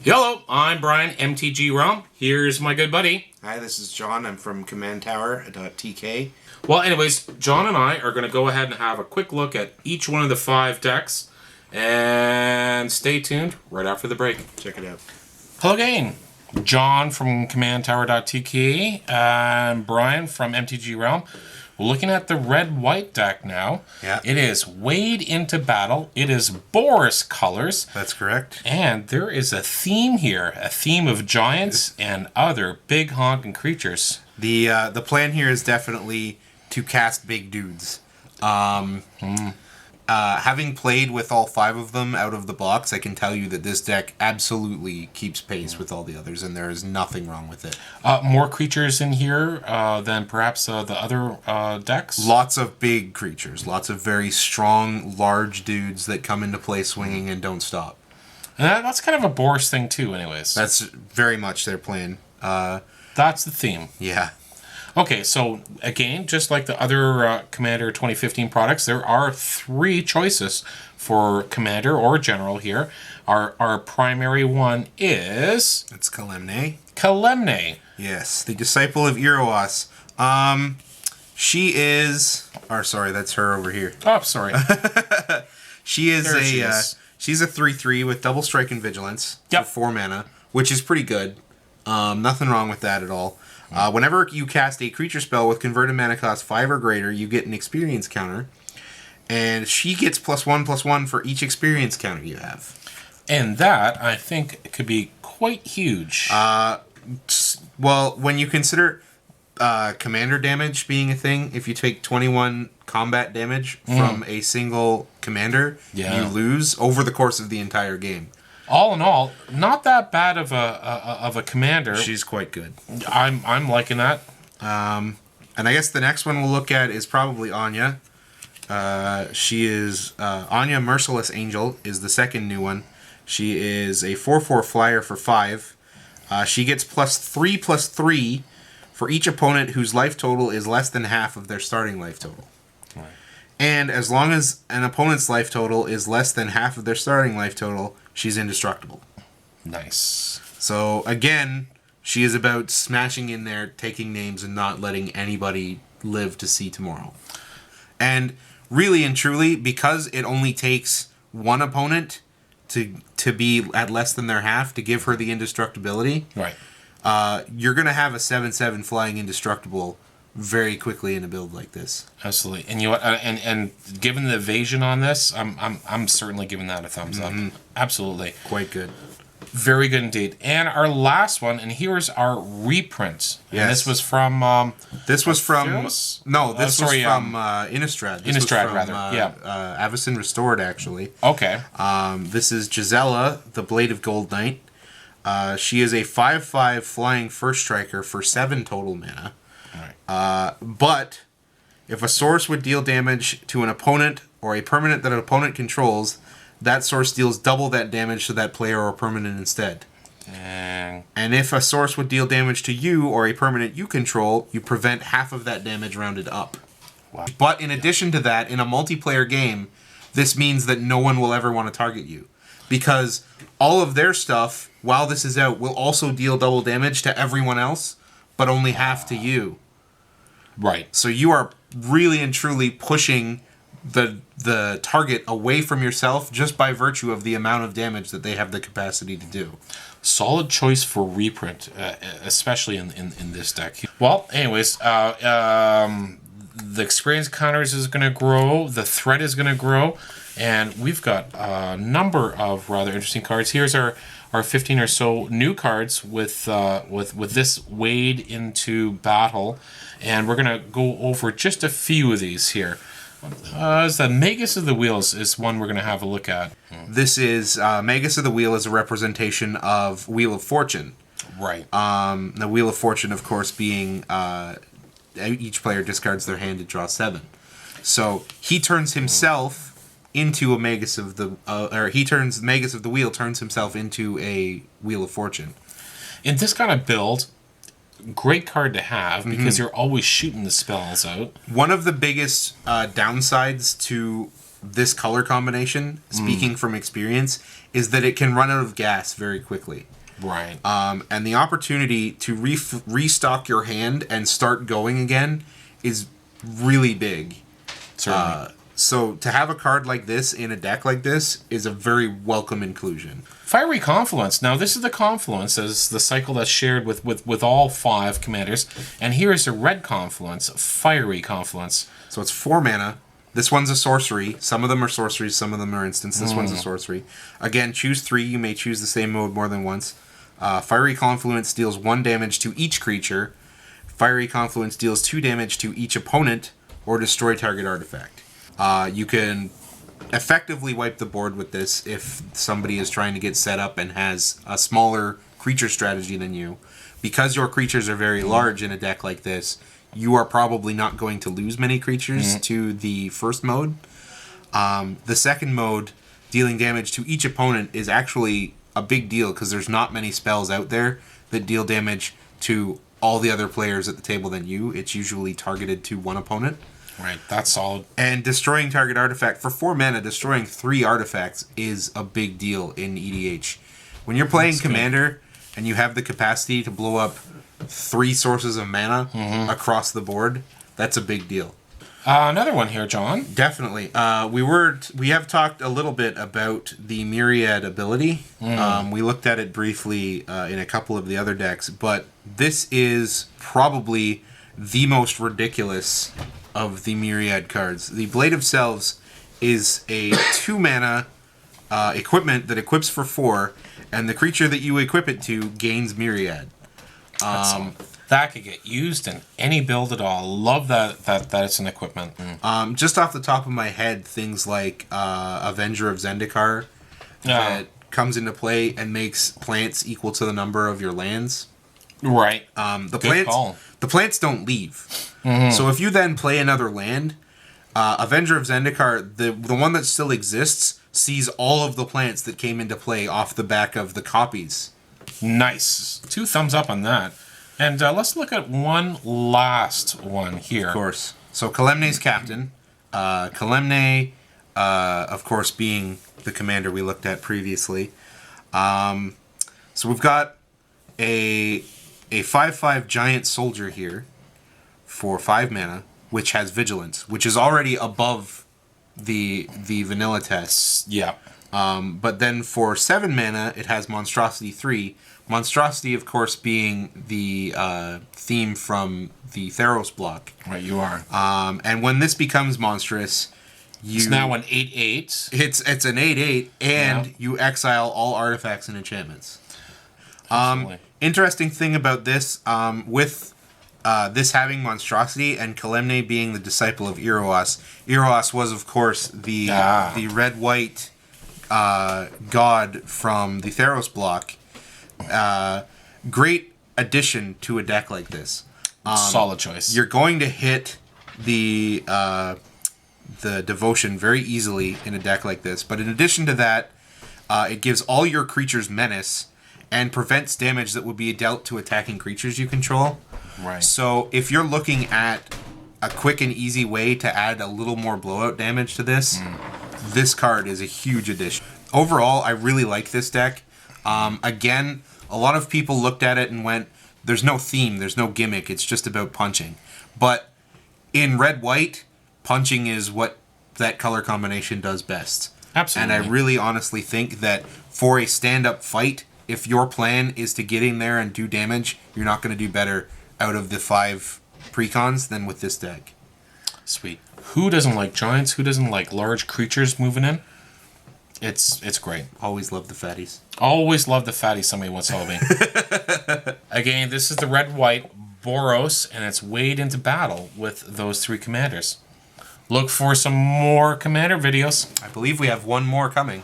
Hello, I'm Brian, MTG Realm. Here's my good buddy. Hi, this is Jon. I'm from commandtower.tk. Well, anyways, Jon and I are going to go ahead and have a quick look at each one of the 5 decks. And stay tuned right after the break. Check it out. Hello again. Jon from commandtower.tk and Brian from MTG Realm. We're looking at the red-white deck now. Yeah. It is Wade into Battle. It is Boris colors. That's correct. And there is a theme here. A theme of giants and other big honking creatures. The plan here is definitely to cast big dudes. Having played with all 5 of them out of the box, I can tell you that this deck absolutely keeps pace with all the others, and there is nothing wrong with it. More creatures in here than perhaps the other decks? Lots of big creatures. Lots of very strong, large dudes that come into play swinging and don't stop. And that's kind of a Boris thing too, anyways. That's very much their plan. That's the theme. Yeah. Okay, so again, just like the other Commander 2015 products, there are 3 choices for Commander or General here. Our primary one is... It's Kalemne. Kalemne. Yes, the Disciple of Iroas. She is... Or, sorry, that's her over here. Oh, sorry. She's a 3/3 with double strike and vigilance for 4 mana, which is pretty good. Nothing wrong with that at all. Whenever you cast a creature spell with converted mana cost 5 or greater, you get an experience counter. And she gets +1/+1 for each experience counter you have. And that, I think, could be quite huge. Well, when you consider commander damage being a thing, if you take 21 combat damage from a single commander, you lose over the course of the entire game. All in all, not that bad of a commander. She's quite good. I'm liking that. And I guess the next one we'll look at is probably Anya. She is Anya Merciless Angel is the second new one. She is a 4/4 flyer for 5. She gets +3/+3 for each opponent whose life total is less than half of their starting life total. Right. And as long as an opponent's life total is less than half of their starting life total, she's indestructible. Nice. So, again, she is about smashing in there, taking names, and not letting anybody live to see tomorrow. And really and truly, because it only takes one opponent to be at less than their half to give her the indestructibility, right? You're going to have a 7/7 flying indestructible very quickly in a build like this. Absolutely. And you and given the evasion on this, I'm certainly giving that a thumbs up. Absolutely. Quite good. Very good indeed. And our last one, and here's our reprint. Yes. And this was from Innistrad. Innistrad, rather. Avacyn Restored, actually. Okay. This is Gisela, the Blade of Gold Knight. She is a 5/5 flying first striker for 7 total mana. Right. But if a source would deal damage to an opponent or a permanent that an opponent controls, that source deals double that damage to that player or permanent instead. And if a source would deal damage to you or a permanent you control, you prevent half of that damage rounded up. Wow. But in addition to that, in a multiplayer game, this means that no one will ever want to target you. Because all of their stuff, while this is out, will also deal double damage to everyone else, but only half to you. Right. So you are really and truly pushing the target away from yourself just by virtue of the amount of damage that they have the capacity to do. Solid choice for reprint, especially in this deck. Well, anyways, the experience counters is going to grow, the threat is going to grow, and we've got a number of rather interesting cards. Here's our 15 or so new cards with this Wade into Battle, and we're going to go over just a few of these here. The Magus of the Wheels is one we're going to have a look at. This is Magus of the Wheel is a representation of Wheel of Fortune. Right. The Wheel of Fortune, of course, being each player discards their hand to draw 7. So he turns himself into a Magus of the... Magus of the Wheel turns himself into a Wheel of Fortune. In this kind of build, great card to have because you're always shooting the spells out. One of the biggest downsides to this color combination, speaking from experience, is that it can run out of gas very quickly. Right. And the opportunity to restock your hand and start going again is really big. Certainly. So to have a card like this in a deck like this is a very welcome inclusion. Fiery Confluence. Now, this is the Confluence as the cycle that's shared with all 5 commanders. And here is the red Confluence, Fiery Confluence. So it's 4 mana. This one's a sorcery. Some of them are sorceries, some of them are instants. This one's a sorcery. Again, choose 3. You may choose the same mode more than once. Fiery Confluence deals 1 damage to each creature. Fiery Confluence deals 2 damage to each opponent or destroy target artifact. You can effectively wipe the board with this if somebody is trying to get set up and has a smaller creature strategy than you. Because your creatures are very large in a deck like this, you are probably not going to lose many creatures to the first mode. The second mode, dealing damage to each opponent, is actually a big deal because there's not many spells out there that deal damage to all the other players at the table than you. It's usually targeted to one opponent. Right, that's solid. And destroying target artifact. For 4 mana, destroying 3 artifacts is a big deal in EDH. When you're playing that's Commander and you have the capacity to blow up 3 sources of mana across the board, that's a big deal. Another one here, John. Definitely. We have talked a little bit about the Myriad ability. We looked at it briefly in a couple of the other decks, but this is probably the most ridiculous of the Myriad cards. The Blade of Selves is a 2 mana equipment that equips for 4, and the creature that you equip it to gains Myriad. That could get used in any build at all. Love that it's an equipment. Just off the top of my head, things like Avenger of Zendikar that comes into play and makes plants equal to the number of your lands. Right. The plants don't leave. So if you then play another land, Avenger of Zendikar, the one that still exists, sees all of the plants that came into play off the back of the copies. Nice. 2 thumbs up on that. And let's look at one last one here. Of course. So Kalemne's captain. Kalemne, of course, being the commander we looked at previously. So we've got a 5/5 giant soldier here for 5 mana, which has vigilance, which is already above the vanilla tests. Yeah. But then for 7 mana, it has Monstrosity 3. Monstrosity, of course, being the theme from the Theros block. Right, you are. And when this becomes monstrous, it's now an 8/8. It's an 8/8, and you exile all artifacts and enchantments. Interesting thing about this, with this having Monstrosity and Kalemne being the disciple of Iroas. Iroas was, of course, the red-white god from the Theros block. Great addition to a deck like this. Solid choice. You're going to hit the devotion very easily in a deck like this, but in addition to that, it gives all your creatures menace and prevents damage that would be dealt to attacking creatures you control. Right. So if you're looking at a quick and easy way to add a little more blowout damage to this, this card is a huge addition. Overall, I really like this deck. Again, a lot of people looked at it and went, there's no theme, there's no gimmick, it's just about punching. But in red-white, punching is what that color combination does best. Absolutely. And I really honestly think that for a stand-up fight, if your plan is to get in there and do damage, you're not going to do better out of the 5 precons than with this deck. Sweet. Who doesn't like giants? Who doesn't like large creatures moving in? It's great. Always love the fatties. Always love the fatty, somebody once told me. Again, this is the red-white Boros, and it's weighed into battle with those 3 commanders. Look for some more commander videos. I believe we have one more coming.